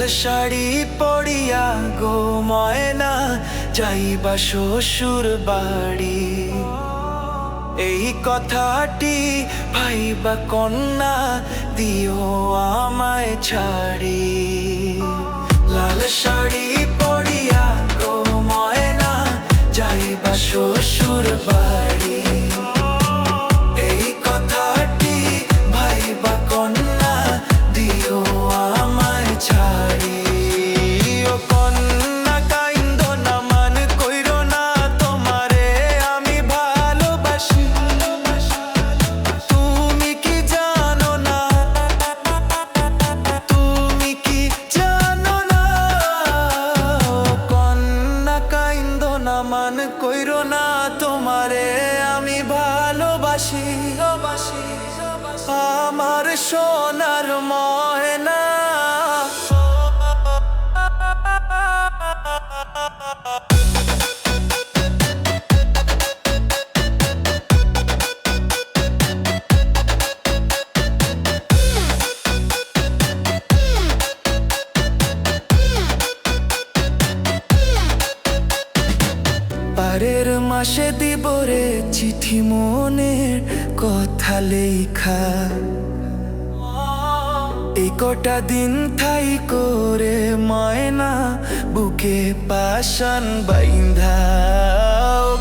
শাড়ি পরিয়া গো ময়না যাইবা শ্বশুর বাড়ি। এই কথাটি ভাইবা কন্যা দিও আমায় ছাড়ি। লাল শাড়ি পরিয়া গো ময়না যাইবা শ্বশুর বাড়ি। এই কথাটি ভাইবা কন্যা দিও আমায় ছাড়ি। ও কন্যা কাইন্দো না, মান কইরো না, তোমারে আমি ভালোবাসি। তুমি কি জানো না, তুমি কি জানো না? ও কন্যা কাইন্দো না, মান কইরো না, তোমারে আমি ভালোবাসি। আমার সোনার ময়না। পারের মাসে দিব রে চিঠি মনের কথা লেখা। এই কটা দিন ঠাই করে ময়না বুকে পাশান বাইন্ধা। ও